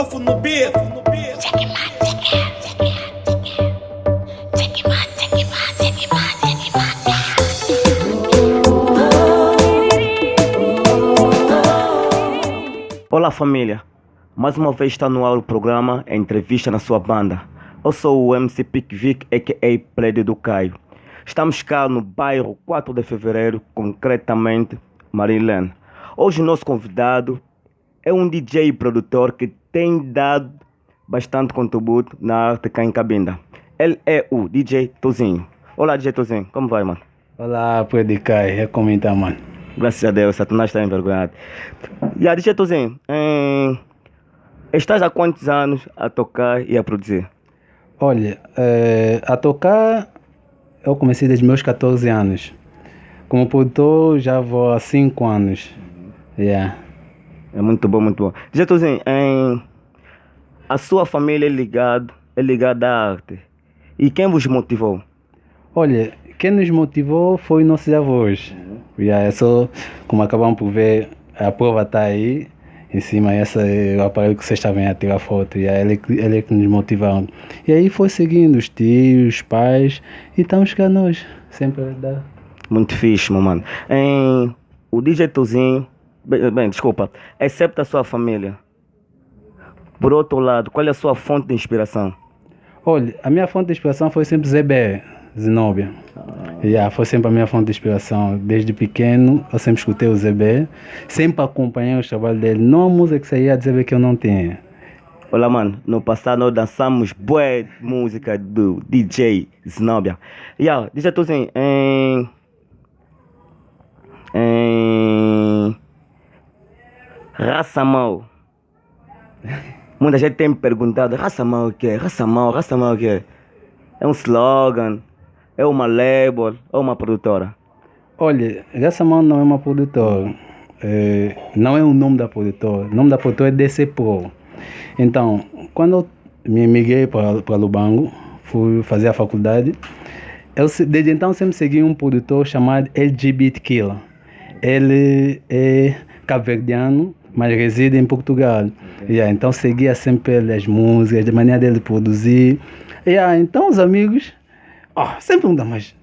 Adolfo no beat. Olá família, mais uma vez está no ar o programa Entrevista na Sua Banda. Eu sou o MC Pickvic, a.k.a. Prédio do Caio. Estamos cá no bairro 4 de Fevereiro, concretamente Marilene. Hoje o nosso convidado é um DJ e produtor que tem dado bastante contributo na arte cá em Cabinda. Ele é o DJ Tozinho. Olá DJ Tozinho, como vai, mano? Olá, Prédio do Caio, é como está, mano? Graças a Deus, Satanás está envergonhado. E a DJ Tozinho, estás há quantos anos a tocar e a produzir? Olha, a tocar eu comecei desde meus 14 anos. Como produtor já vou há 5 anos. Yeah. É muito bom, muito bom. DJ Tozinho, a sua família é ligada à arte. E quem vos motivou? Olha, quem nos motivou foi nossos avós. Yeah, é só, como acabamos por ver, a prova está aí. Em cima, esse é o aparelho que vocês estavam a tirar foto. E ele é que nos motivaram. E aí foi seguindo os tios, os pais. E estamos cá nós. Sempre a dar. Muito fixe, meu mano. O DJ Tozinho, bem, desculpa, excepto a sua família. Por outro lado, qual é a sua fonte de inspiração? Olha, a minha fonte de inspiração foi sempre Zebé, Zenobia. Yeah, foi sempre a minha fonte de inspiração. Desde pequeno eu sempre escutei o Zebé, sempre acompanhei o trabalho dele. Não a música que saía de Zebé que eu não tinha. Olha, mano, no passado nós dançamos boa música do DJ Zenobia. Yeah, DJ Tozinho, raça mal. Muita gente tem me perguntado, raça mal o que é? Raça mal o que é? É um slogan, é uma label, é uma produtora? Olha, Raça Mal não é uma produtora. Não é o nome da produtora. O nome da produtora é DC Pro. Então, quando eu me migrei para Lubango, fui fazer a faculdade, eu desde então sempre segui um produtor chamado LGBT Killer. Ele é cabo-verdiano, mas reside em Portugal. Yeah, então seguia sempre as músicas, a maneira dele produzir. Yeah, então os amigos sempre perguntam, mas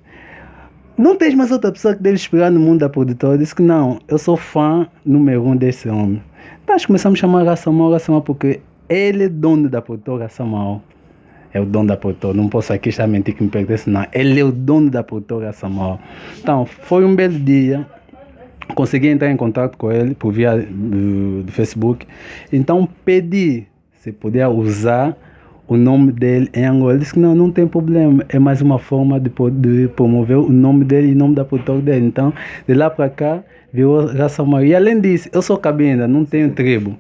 não tens mais outra pessoa que deve inspirar no mundo da produtora? Eu disse que não, eu sou fã número 1 desse homem. Então começamos a chamar Raça Mal porque ele é dono da produtora Raça Mal. É o dono da produtora, não posso aqui estar mentir que me pertence, não. Ele é o dono da produtora Raça Mal. Então foi um belo dia. Consegui entrar em contato com ele por via do Facebook. Então pedi se podia usar o nome dele em Angola. Ele disse que não tem problema. É mais uma forma de poder promover o nome dele e o nome da produtora dele. Então, de lá para cá, virou Raça Mal. E além disso, eu sou Cabinda, não tenho tribo.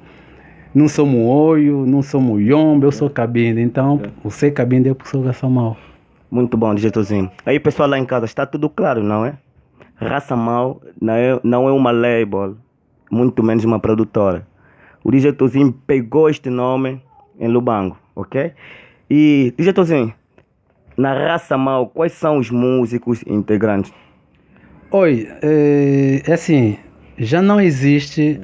Não sou Muoio, não sou Muyombe, eu sou Cabinda. Então, você Cabinda, eu sou Raça Mal. Muito bom, DJ Tozinho. Aí, pessoal lá em casa, está tudo claro, não é? Raça Mal não é uma label, muito menos uma produtora. O DJ Tozinho pegou este nome em Lubango, ok? E DJ Tozinho, na Raça Mal, quais são os músicos integrantes? Oi, é assim, já não existe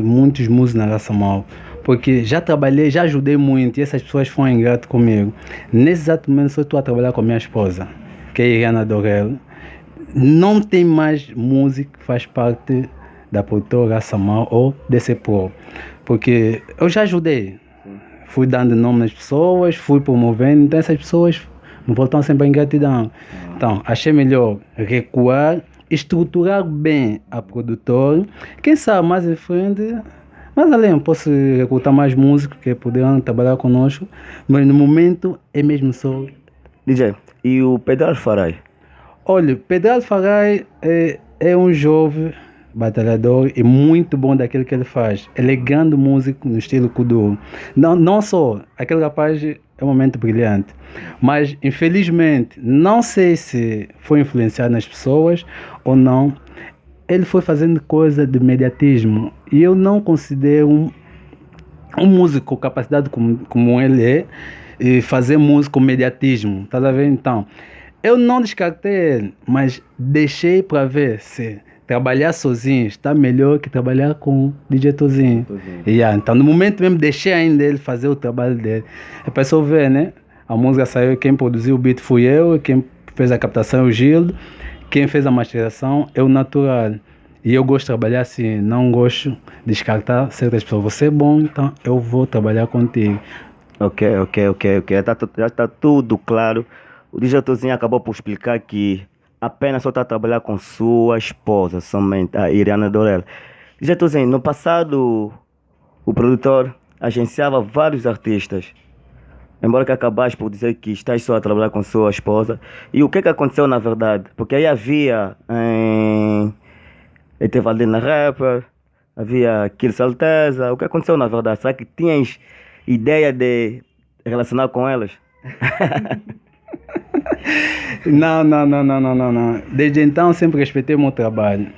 muitos músicos na Raça Mal, porque já trabalhei, já ajudei muito e essas pessoas foram ingratas comigo. Nesse exato momento só estou a trabalhar com a minha esposa, que é Iriana Dorel. Não tem mais música que faz parte da produtora Raça Mal ou DC Pro, porque eu já ajudei, fui dando nome nas pessoas, fui promovendo, então essas pessoas me voltam sempre à ingratidão. Então achei melhor recuar, estruturar bem a produtora, quem sabe mais em frente, mas além posso recrutar mais músicos que poderão trabalhar conosco, mas no momento é mesmo só DJ, e o Pedro Alfarai? Olha, Pedro Alfarai é um jovem batalhador e muito bom daquilo que ele faz. Ele é grande músico no estilo Kuduro. Não só, aquele rapaz é um momento brilhante, mas infelizmente, não sei se foi influenciado nas pessoas ou não, ele foi fazendo coisa de mediatismo e eu não considero um músico com capacidade como ele é e fazer música com mediatismo, tá a ver? Então, eu não descartei ele, mas deixei para ver se trabalhar sozinho está melhor que trabalhar com o DJ Tozinho. Então, no momento mesmo, deixei ainda ele fazer o trabalho dele. A pessoa vê, né? A música saiu, quem produziu o beat fui eu, quem fez a captação é o Gildo, quem fez a masterização é o Natural. E eu gosto de trabalhar assim, não gosto de descartar certas pessoas. Você é bom, então eu vou trabalhar contigo. Ok. Já está tudo claro. O DJ Tozinho acabou por explicar que apenas só está a trabalhar com sua esposa, somente, a Iriana Dorel. DJ Tozinho, no passado, o produtor agenciava vários artistas. Embora que acabaste por dizer que estás só a trabalhar com sua esposa. E o que é que aconteceu na verdade? Porque aí havia Etevalina Rapper, havia Kill Salteza. O que aconteceu na verdade? Será que tinhas ideia de relacionar com elas? Não. Desde então sempre respeitei o meu trabalho.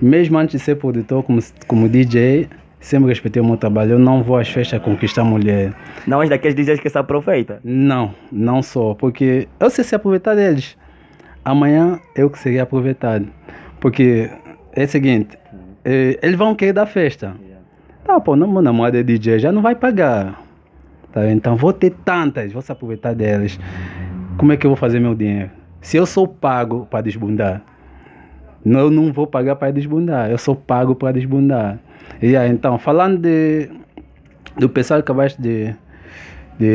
Mesmo antes de ser produtor como DJ, sempre respeitei o meu trabalho. Eu não vou às festas conquistar mulher. Não és daqueles DJs que se aproveita? Não sou, porque eu sei se aproveitar deles. Amanhã eu que seria aproveitado. Porque é o seguinte, eles vão querer dar festa. Tá, pô, meu namorado é DJ, já não vai pagar. Tá, então vou ter tantas, vou se aproveitar delas. Como é que eu vou fazer meu dinheiro? Se eu sou pago para desbundar, eu não vou pagar para desbundar, eu sou pago para desbundar. Então, falando do pessoal que acabaste de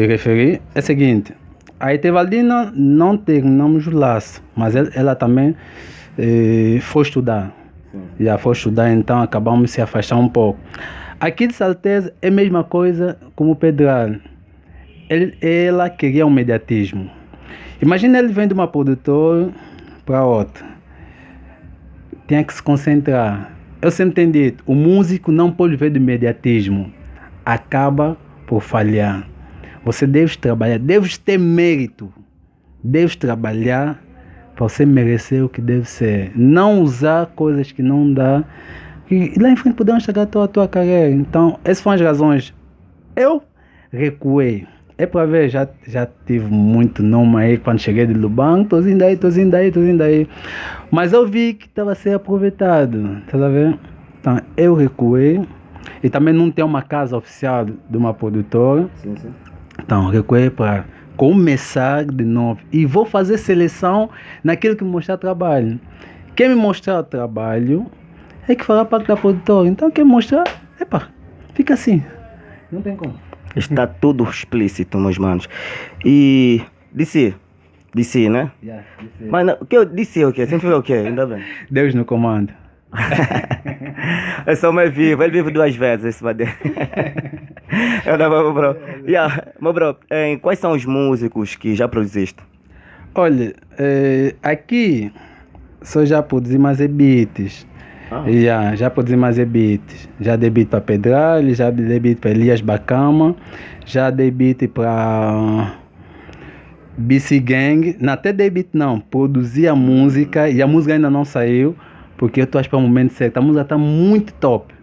referir, é o seguinte, a Etevaldina não terminamos o laço, mas ela também foi estudar. Já foi estudar, então acabamos de se afastar um pouco. Aqui de Salteza é a mesma coisa como o Pedral. Ela queria um mediatismo. Imagina ele vem de uma produtora para outra. Tinha que se concentrar. Eu sempre tenho dito, o músico não pode ver de imediatismo. Acaba por falhar. Você deve trabalhar, deve ter mérito. Deve trabalhar para você merecer o que deve ser. Não usar coisas que não dá. E lá em frente podemos chegar a tua carreira. Então, essas foram as razões. Eu recuei. É para ver, já tive muito nome aí quando cheguei de Lubango, tozinho daí. Mas eu vi que estava a ser aproveitado, tá vendo? Então eu recuei. E também não tem uma casa oficial de uma produtora. Sim. Então recuei para começar de novo. E vou fazer seleção naquilo que me mostrar trabalho. Quem me mostrar o trabalho é que fará parte da produtora. Então quem me mostrar, fica assim. Não tem como. Está tudo explícito, meus manos. E disse, né? Yeah, mas não, o que eu disse o quê? Sempre foi o quê? Ainda bem. Deus no comando. Eu sou mais vivo, ele vive 2 vezes esse vai Eu não, meu bro. Meu bro, quais são os músicos que já produziste? Olha, aqui só já produzi mais beats. Já produzi mais beats. Já dei beat para Pedral, já dei beat para Elias Bacama, já dei beat para BC Gang. Não, até dei beat não, produzi a música e a música ainda não saiu, porque eu estou esperando o momento certo. A música está muito top.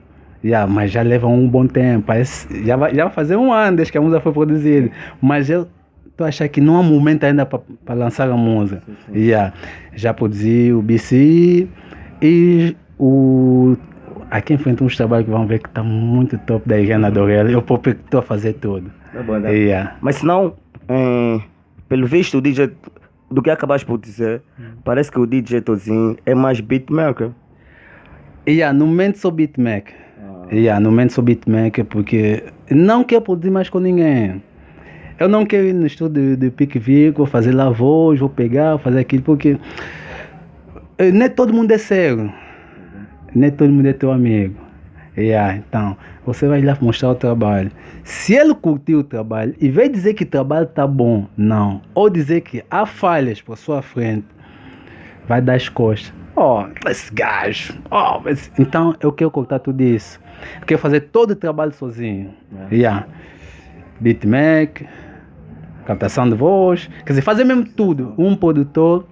Mas já leva um bom tempo. Já vai fazer 1 ano desde que a música foi produzida. Mas eu estou achando que não há momento ainda para lançar a música. Já produzi o BC e aqui em frente uns trabalhos que vão ver que está muito top da Iriana Dorel. Eu estou a fazer tudo. Tá bom. Mas se não, pelo visto, o DJ, do que acabaste por dizer, parece que o DJ Tozinho é mais beatmaker. No momento sou beatmaker. No momento sou beatmaker porque não quero produzir mais com ninguém. Eu não quero ir no estúdio de Pique Vico, fazer lá voz, vou pegar, fazer aquilo, porque nem todo mundo é cego. Nem todo mundo é teu amigo. Então, você vai lá mostrar o trabalho. Se ele curtiu o trabalho, e vem dizer que o trabalho está bom, não. Ou dizer que há falhas por sua frente, vai dar as costas. Esse gajo. Então, eu quero cortar tudo isso. Eu quero fazer todo o trabalho sozinho. Beatmaker, captação de voz. Quer dizer, fazer mesmo tudo. Um produtor.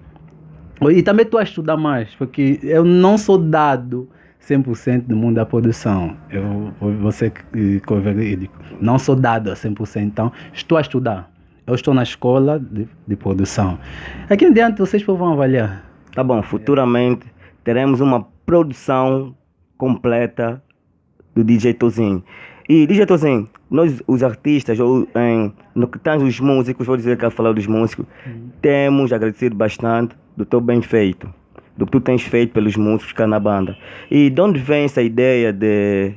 E também estou a estudar mais, porque eu não sou dado 100% do mundo da produção. Eu vou ser verídico. Não sou dado a 100%, então estou a estudar. Eu estou na escola de produção. Aqui em diante vocês vão avaliar. Tá bom, futuramente teremos uma produção completa do DJ Tozinho. E DJ Tozinho, nós os artistas, no que tange os músicos, vou dizer que a falar dos músicos, temos agradecido bastante do teu bem feito, do que tu tens feito pelos músicos cá na banda. E de onde vem essa ideia de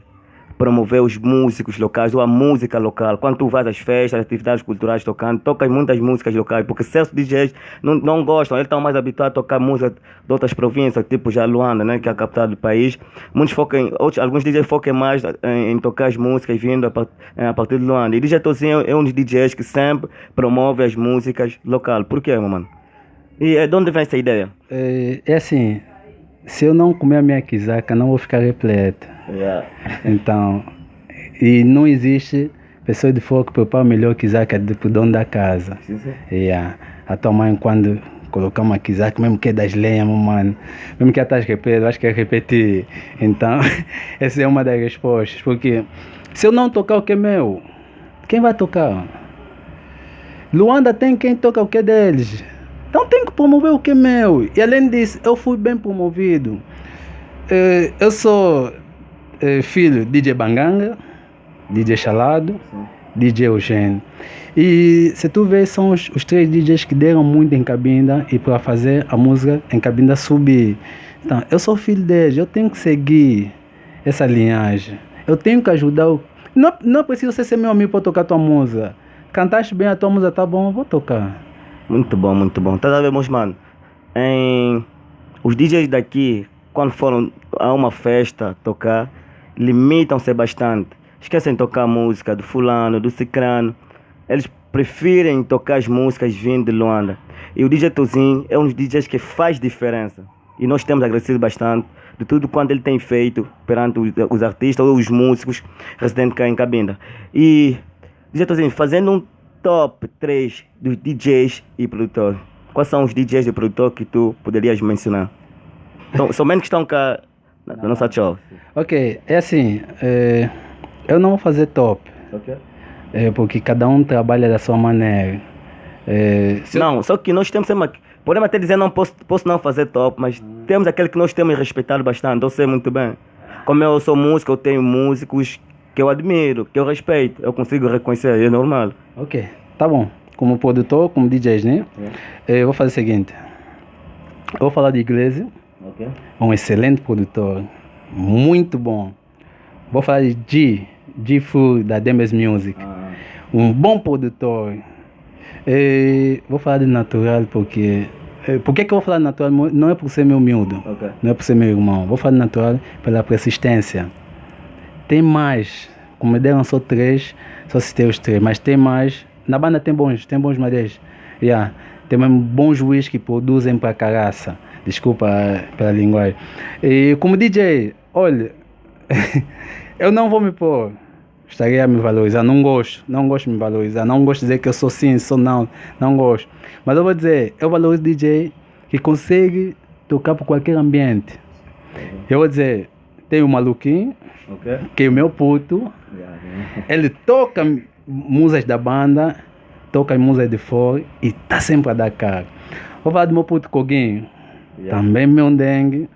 promover os músicos locais ou a música local? Quando tu vais às festas, atividades culturais tocando, tocas muitas músicas locais, porque certos DJs não gostam, eles estão mais habituados a tocar música de outras províncias, tipo já Luanda, né, que é a capital do país. Muitos focam, alguns DJs focam mais em tocar as músicas vindo a partir de Luanda. E DJ Tozinho é um dos DJs que sempre promove as músicas locais. Por quê, meu mano? E de onde vem essa ideia? É assim, se eu não comer a minha quizaca, não vou ficar repleto. Yeah. Então, e não existe pessoa de fora que prepara melhor quizaca do que o dono da casa. Sim. Yeah. A tua mãe, quando colocar uma quizaca, mesmo que é das lenhas, meu mano, mesmo que estás repetindo, acho que é repetir. Então, essa é uma das respostas. Porque se eu não tocar o que é meu, quem vai tocar? Luanda tem quem toca o que é deles. Então tem que promover o que é meu. E além disso, eu fui bem promovido. Eu sou filho de DJ Banganga, DJ Chalado, DJ Eugênio. E se tu vês, são os três DJs que deram muito em Cabinda e para fazer a música em Cabinda subir. Então, eu sou filho deles, eu tenho que seguir essa linhagem. Eu tenho que ajudar. Não precisa você ser meu amigo para tocar tua música. Cantaste bem a tua música, tá bom, eu vou tocar. Muito bom, muito bom. Tá a ver, meus mano? Os DJs daqui, quando foram a uma festa tocar, limitam-se bastante. Esquecem de tocar a música do fulano, do cicrano. Eles preferem tocar as músicas vindo de Luanda. E o DJ Tozinho é um dos DJs que faz diferença. E nós temos agradecido bastante de tudo quanto ele tem feito perante os artistas ou os músicos residentes cá em Cabinda. E, DJ Tozinho, fazendo um top 3 dos DJs e produtores. Quais são os DJs e produtores que tu poderias mencionar? Então, somente que estão cá na nossa show. Ok, é assim, eu não vou fazer top. Okay. Porque cada um trabalha da sua maneira. Não, só que nós temos sempre... Podemos até dizer, não posso não fazer top, mas temos aquele que nós temos respeitado bastante, eu sei muito bem. Como eu sou músico, eu tenho músicos que eu admiro, que eu respeito, eu consigo reconhecer, é normal. Ok, tá bom. Como produtor, como DJs, né? Eu vou fazer o seguinte. Eu vou falar de Iglesias, um excelente produtor, muito bom. Vou falar de G-Fu, da Demes Music, um bom produtor. Vou falar de Natural porque... Por que eu vou falar de Natural? Não é por ser meu miúdo, não é por ser meu irmão. Vou falar de Natural pela persistência. Tem mais, como me deram só 3, só citei os 3, mas tem mais. Na banda tem bons madeiros. Tem mesmo bons juízes que produzem para caraça. Desculpa pela linguagem. E como DJ, olha, eu não vou me pôr, estaria a me valorizar, não gosto de me valorizar, não gosto de dizer que eu sou sim, sou não gosto. Mas eu vou dizer, eu valorizo DJ que consegue tocar por qualquer ambiente. Eu vou dizer, tem o Maluquinho, que é o meu puto, ele toca músicas da banda, toca músicas de fora e tá sempre a dar cara. Vou falar do meu puto Coguinho, também meu dengue,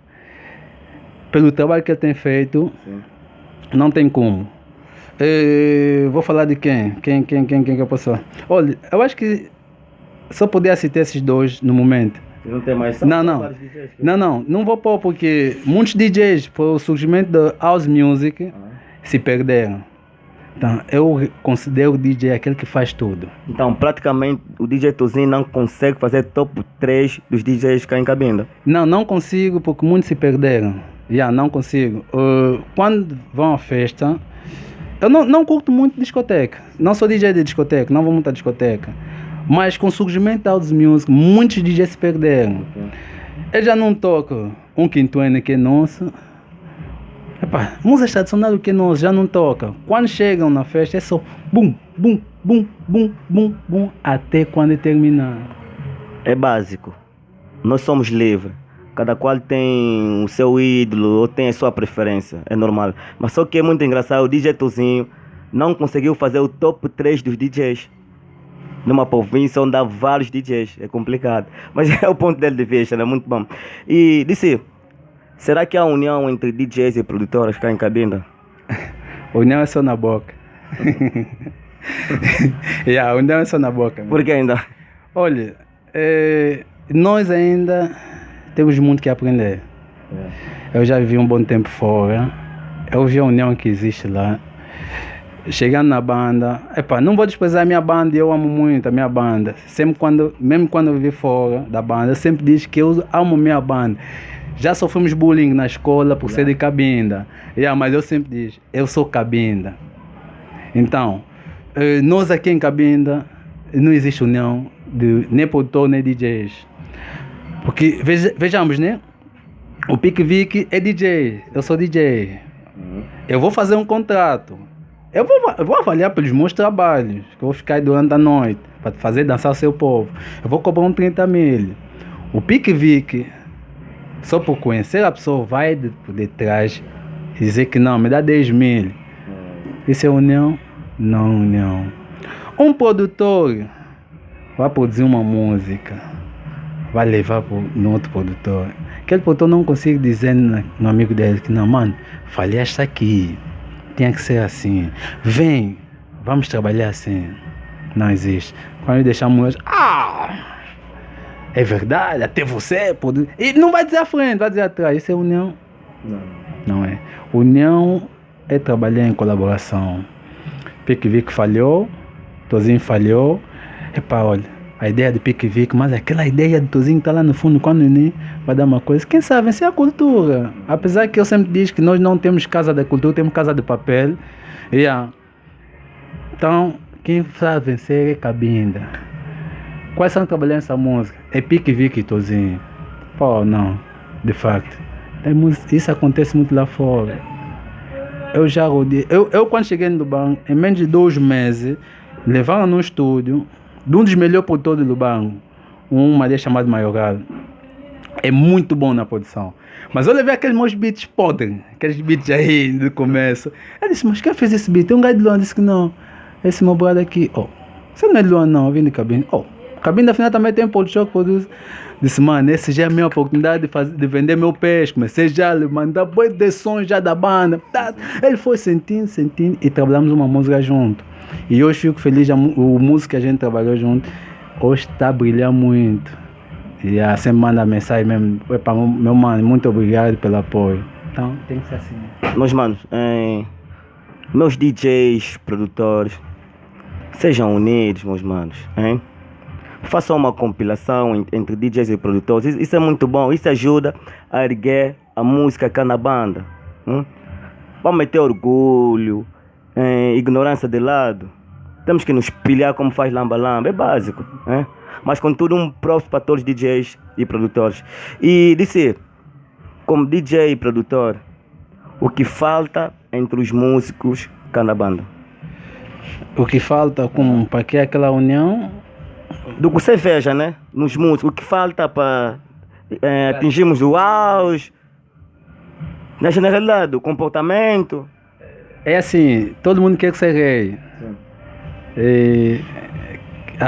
pelo trabalho que ele tem feito, não tem como. Vou falar de quem? Quem eu posso falar? Olha, eu acho que só podia citar esses dois no momento. Não tem mais não vou pôr porque muitos DJs, por o surgimento da house music, se perderam. Então, eu considero o DJ aquele que faz tudo. Então, praticamente, o DJ Tozinho não consegue fazer top 3 dos DJs cá em Cabinda? Não consigo porque muitos se perderam. Não consigo. Quando vão à festa, eu não curto muito discoteca. Não sou DJ de discoteca, não vou muito à discoteca. Mas com o surgimento da house music, muitos DJs se perderam. Eles já não tocam um quintuene que é nosso. Música tradicional que é nosso, já não toca. Quando chegam na festa é só bum, bum, bum, bum, bum, bum, até quando terminar. É básico. Nós somos livres. Cada qual tem o seu ídolo ou tem a sua preferência, é normal. Mas só que é muito engraçado, o DJ Tozinho não conseguiu fazer o top 3 dos DJs. Numa província onde há vários DJs, é complicado. Mas é o ponto dele de vista, é muito bom. E disse, Será que há união entre DJs e produtoras cá em Cabinda? União é só na boca. Yeah, união é só na boca. Mesmo. Por que ainda? Olha, nós ainda temos muito que aprender. Eu já vivi um bom tempo fora. Eu vi a união que existe lá. Chegando na banda, não vou desprezar a minha banda, eu amo muito a minha banda. Mesmo quando eu vivi fora da banda, eu sempre digo que eu amo a minha banda. Já sofremos bullying na escola por ser de Cabinda. Mas eu sempre digo, eu sou Cabinda. Então, nós aqui em Cabinda, não existe união de nem produtor nem DJs. Porque, vejamos, né? O Pique Vic é DJ, eu sou DJ. Eu vou fazer um contrato. Eu vou avaliar pelos meus trabalhos, que eu vou ficar aí durante a noite, para fazer dançar o seu povo. Eu vou cobrar 30 mil. O Pique Vic, só por conhecer a pessoa, vai por detrás e dizer que não, me dá 10 mil. Isso é união? Não, união. Um produtor vai produzir uma música, vai levar no outro produtor. Aquele produtor não consegue dizer no amigo dele que não, mano, falhaste aqui. Tinha que ser assim. Vem, vamos trabalhar assim. Não existe. Quando deixamos, é verdade, até você pode. E não vai dizer à frente, vai dizer atrás. Isso é união? Não é. União é trabalhar em colaboração. Pique Vic falhou, Tozinho falhou. Olha, a ideia do Pique Vic, mas aquela ideia do Tozinho está lá no fundo, quando nem vai dar uma coisa. Quem sabe vencer a cultura. Apesar que eu sempre digo que nós não temos casa da cultura, temos casa de papel. Então, quem sabe vencer é Cabinda. Quais são trabalhando essa música? É Pique Vic e Tozinho. Não, de facto. Isso acontece muito lá fora. Eu já rodei. Eu quando cheguei no Lubango, em menos de 2 meses, levaram no estúdio de um dos melhores produtores do Lubango, um Maria chamado Maioral. É muito bom na produção. Mas eu levei aqueles meus beats podres, aqueles beats aí do começo. Eu disse, mas quem fez esse beat? Tem um gajo de Luan, disse que não. Esse meu brother aqui, você não é de Luan não, eu vim de Cabinda. Cabinda afinal também tem um produtor que produz. Disse, mano, esse já é a minha oportunidade de vender meu peixe. Comecei já a mandar boi de som já da banda. Ele foi sentindo e trabalhamos uma música junto. E hoje fico feliz, o músico que a gente trabalhou junto, hoje está a brilhar muito. E sempre manda mensagem mesmo, meu mano, muito obrigado pelo apoio. Então tem que ser assim. Meus manos, meus DJs, produtores, sejam unidos, meus manos, hein? Façam uma compilação entre DJs e produtores, isso é muito bom, isso ajuda a erguer a música cá na banda. Vamos meter orgulho, ignorância de lado. Temos que nos pilhar como faz Lamba Lamba, é básico, hein? Mas contudo um próprio para todos os DJs e produtores. E disse, como DJ e produtor, o que falta entre os músicos cá na banda? O que falta para que aquela união? Do que você veja, né? Nos músicos, o que falta para atingirmos o auge, na generalidade, o comportamento. É assim, todo mundo quer ser rei.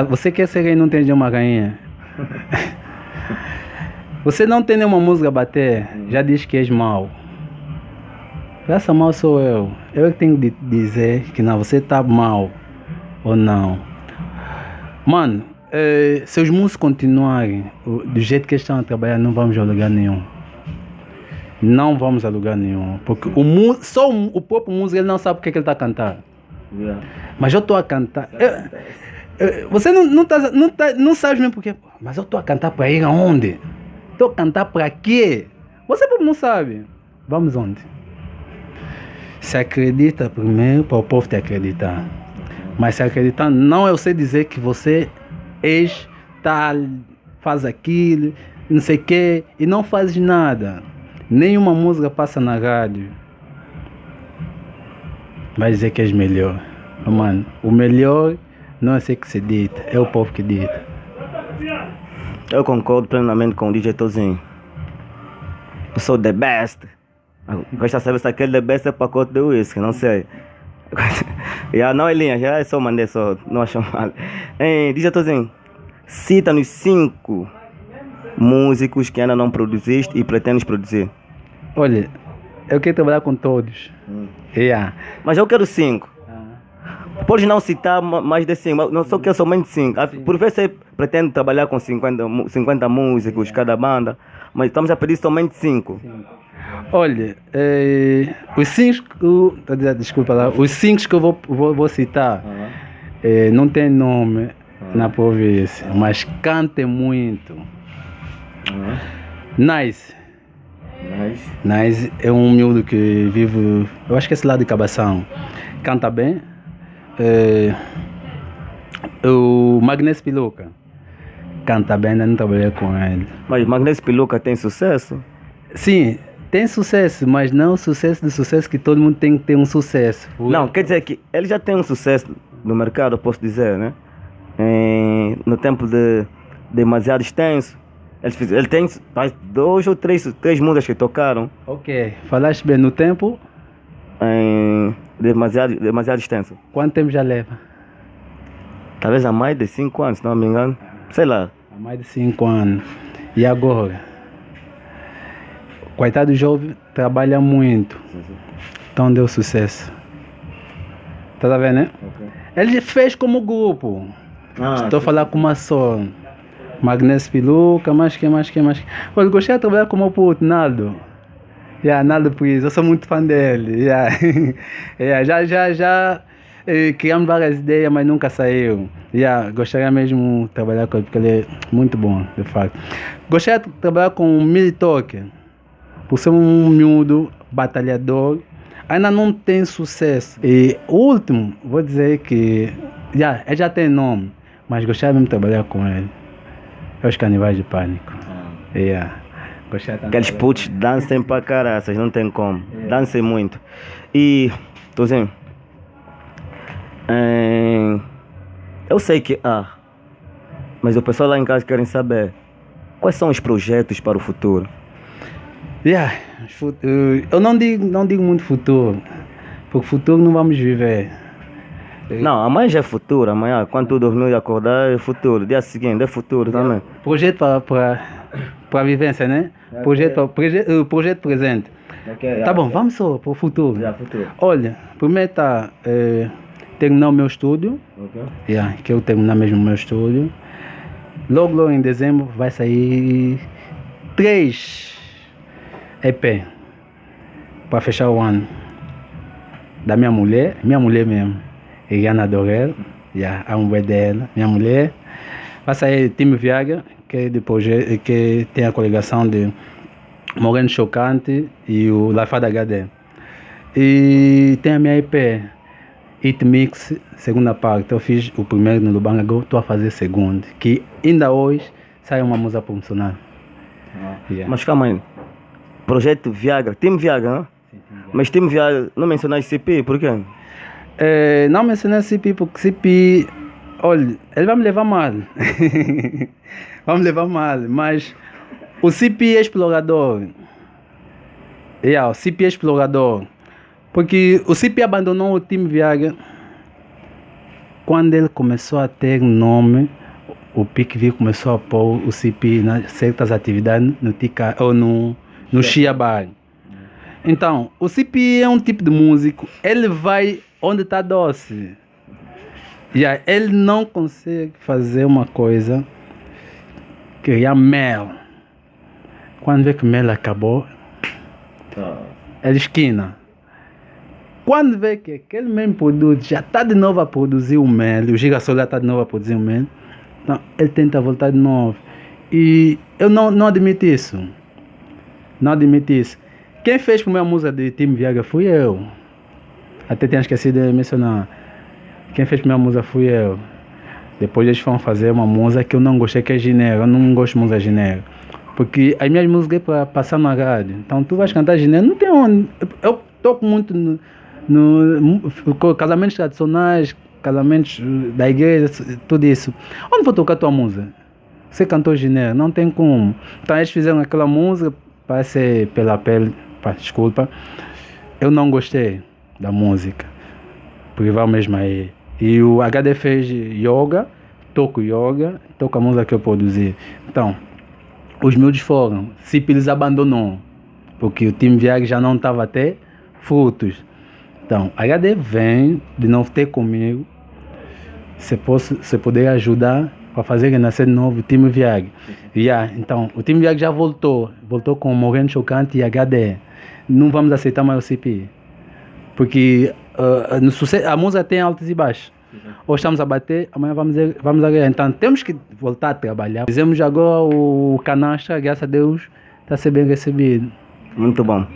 Você quer ser rei e não tem uma rainha. Você não tem nenhuma música a bater, já diz que és mau. Essa mal sou eu. Eu que tenho de dizer que não, você tá mal ou não. Mano, se os músicos continuarem do jeito que estão a trabalhar, não vamos a lugar nenhum. Não vamos a lugar nenhum. Porque só o próprio músico ele não sabe o que ele está a cantar. Mas eu estou a cantar. Você não sabe mesmo porque. Mas eu estou a cantar para ir aonde? Estou a cantar para quê? Você não sabe. Vamos onde? Se acredita primeiro para o povo te acreditar. Mas se acreditar, não eu sei dizer que você tal, faz aquilo, não sei o que, e não faz nada. Nenhuma música passa na rádio. Vai dizer que és melhor. Mano, o melhor não é ser que se dita, é o povo que dita. Eu concordo plenamente com o DJ Tozinho. Eu sou the best. Gosta de saber se aquele the best é pacote de whisky, não sei. Não, Elinha, já é só mandei, só não achou mal. DJ Tozinho, cita-nos 5 músicos que ainda não produziste e pretendes produzir. Olha, eu quero trabalhar com todos. Yeah. Mas eu quero 5. Podes não citar mais de 5, não só quero somente 5. Por vezes você pretende trabalhar com 50 músicos cada banda, mas estamos a pedir somente 5. Olha, os 5, desculpa lá, os 5 que eu vou citar não tem nome na província, mas cantem muito. Nice é um miúdo que vive, eu acho que é esse lado de Cabação, canta bem. O Magnésio Piluca canta bem, ainda não trabalhei com ele. Mas Magnésio Piluca tem sucesso? Sim, tem sucesso, mas não o sucesso de sucesso que todo mundo tem que ter um sucesso. Não, quer dizer que ele já tem um sucesso no mercado, posso dizer, né? No tempo de Demasiado Extenso, ele tem 2 ou 3 músicas que tocaram. Ok, falaste bem no tempo. Demasiado Extenso. Quanto tempo já leva? Talvez há mais de 5 anos, se não me engano. Sei lá. Há mais de 5 anos. E agora? Coitado do jovem, trabalha muito. Então deu sucesso. Tá vendo, né? Okay. Ele fez como grupo. Estou a falar com uma só. Magnésio Piluca, mais que. Olha, gostei de trabalhar com o meu puto, Naldo. Naldo Pris, eu sou muito fã dele. Já criamos várias ideias, mas nunca saiu. Gostaria mesmo de trabalhar com ele, porque ele é muito bom, de fato. Gostaria de trabalhar com o Militoque, por ser um miúdo batalhador. Ainda não tem sucesso. E o último, vou dizer que ele já tem nome, mas gostaria mesmo de trabalhar com ele. É os Canibais de Pânico. Aqueles putos dancem pra caraças, não tem como. Dancem muito. E, Tozinho, eu sei que mas o pessoal lá em casa querem saber quais são os projetos para o futuro. Eu não digo muito futuro, porque futuro não vamos viver. Não, amanhã já é futuro, amanhã, quando tu dormir e acordar é futuro, dia seguinte é futuro também. Projeto para vivência, né? Projeto presente. Tá bom, vamos só para o futuro. Futuro. Olha, primeiro terminar o meu estúdio, que eu terminar mesmo o meu estúdio. Logo em dezembro vai sair 3 EP para fechar o ano. Da minha mulher mesmo. Eliana Dorel, a mulher dela, minha mulher. Vai sair Time Viagra, que tem a coligação de Moreno Chocante e o Lafada HD. E tem a minha EP, It Mix, segunda parte. Eu fiz o primeiro no Lubanga, agora estou a fazer o segundo. Que ainda hoje sai uma música promocional. Mas calma aí. Projeto Viagra, Time Viagra, não? Sim, mas Time Viagra, não mencionaste CP, por quê? Não mencionei CP porque CP, olha, ele vai me levar mal. Vai me levar mal, mas o CP é explorador. O CP é explorador. Porque o CP abandonou o Time Viagra quando ele começou a ter nome. O PICV começou a pôr o CP em certas atividades no Tica ou no Chiabai. Então, o CP é um tipo de músico, ele vai onde está doce. Ele não consegue fazer uma coisa, criar mel. Quando vê que o mel acabou, ele esquina. Quando vê que aquele mesmo produto já está de novo a produzir o mel, o girassol já está de novo a produzir o mel, então ele tenta voltar de novo. E eu não admito isso. Não admito isso. Quem fez a primeira música de Time Viagra fui eu. Até tinha esquecido de mencionar. Quem fez a primeira música fui eu. Depois eles foram fazer uma música que eu não gostei, que é genérica. Eu não gosto de música genérica. Porque as minhas músicas é para passar na rádio. Então tu vais cantar genérica, não tem onde. Eu toco muito no casamentos tradicionais, casamentos da igreja, tudo isso. Onde vou tocar a tua música? Você cantou genérica, não tem como. Então eles fizeram aquela música, parece pela pele, desculpa. Eu não gostei da música. Prival mesmo aí. E o HD fez yoga, toco a música que eu produzi. Então, os miúdos foram, CP eles abandonou. porque o time Viag já não estava a ter frutos. Então, a HD vem de novo ter comigo, se puder ajudar para fazer renascer de novo o time Viag. Então, o time Viag já voltou com o Moreno Chocante e HD. Não vamos aceitar mais o CP, porque no sucesso, a música tem altos e baixos. Hoje estamos a bater, amanhã vamos a ganhar. Então temos que voltar a trabalhar. Fizemos agora o canastra, graças a Deus, está a ser bem recebido. Muito bom.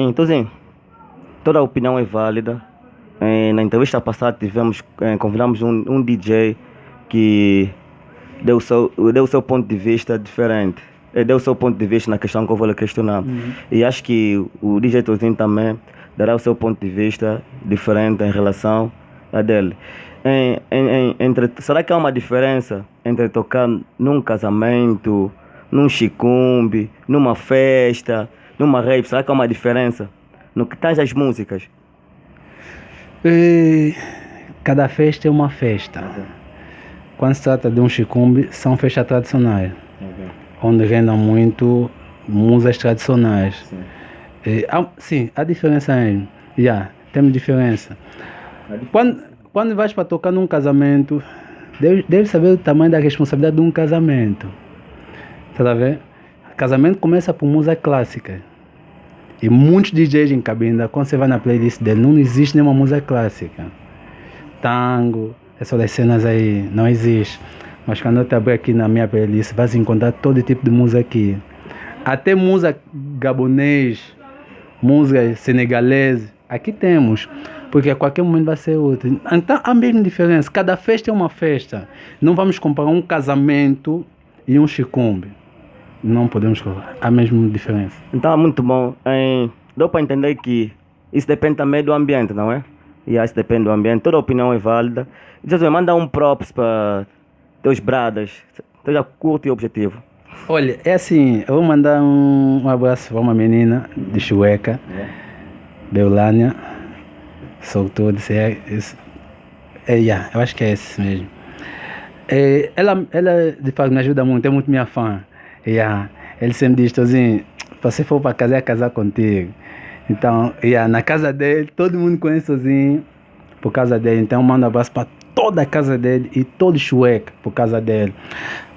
Então, toda a opinião é válida. Na entrevista passada convidamos um DJ que deu o seu ponto de vista diferente. Ele deu o seu ponto de vista na questão que eu vou lhe questionar. E acho que o DJ Tozinho também dará o seu ponto de vista diferente em relação a dele. Será que há uma diferença entre tocar num casamento, num chicumbe, numa festa, numa rave? Será que há uma diferença no que tange as músicas? Cada festa é uma festa. Quando se trata de um chicumbe, são festas tradicionais, onde rendam muito músicas tradicionais. Sim, há diferença aí. Temos diferença. Quando vais para tocar num casamento, deve saber o tamanho da responsabilidade de um casamento. Tá vendo? Casamento começa por música clássica. E muitos DJs em Cabinda, quando você vai na playlist dele, não existe nenhuma música clássica. Tango, essas das cenas aí, não existe. Mas quando eu te abrir aqui na minha playlist, vai encontrar todo tipo de música aqui. Até música gabonês, música senegalesa, aqui temos. Porque a qualquer momento vai ser outra. Então há a mesma diferença. Cada festa é uma festa. Não vamos comparar um casamento e um chicumbe. Não podemos comparar. Há a mesma diferença. Então é muito bom. Deu para entender que isso depende também do ambiente, não é? Isso depende do ambiente. Toda opinião é válida. Jesus, manda um props para teus bradas. Seja curto e objetivo. Olha, é assim. Eu vou mandar um abraço para uma menina de Chueca, Beulânia. Soltou, disse, eu acho que é esse mesmo. Ela de fato me ajuda muito, é muito minha fã. Ele sempre diz, Tozinho, se você for para casa, é casar contigo. Então, na casa dele, todo mundo conhece Tozinho por causa dele. Então, manda um abraço para toda a casa dele e todo Chueca por causa dele.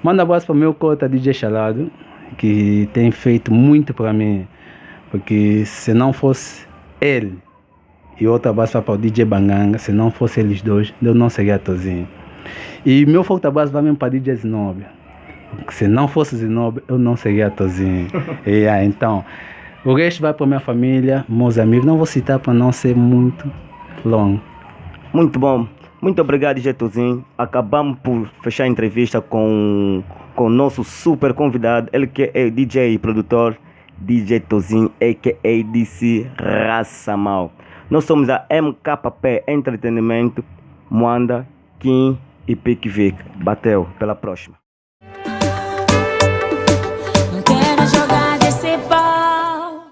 Manda um abraço para o meu cota DJ Chalado, que tem feito muito para mim. Porque se não fosse ele, e outro abraço para o DJ Banganga, se não fosse eles dois, eu não seria Tozinho. E meu forte abraço vai mesmo para DJ Zinobi. Se não fosse Zinobi, eu não seria Tozinho. Então, o resto vai para minha família, meus amigos. Não vou citar para não ser muito longo. Muito bom. Muito obrigado, DJ Tozinho. Acabamos por fechar a entrevista com o nosso super convidado, ele que é DJ e produtor, DJ Tozinho, a.k.a. DC Raça Mal. Nós somos a MKP Entretenimento, Moanda, Kim e Pique Vic. Bateu, pela próxima.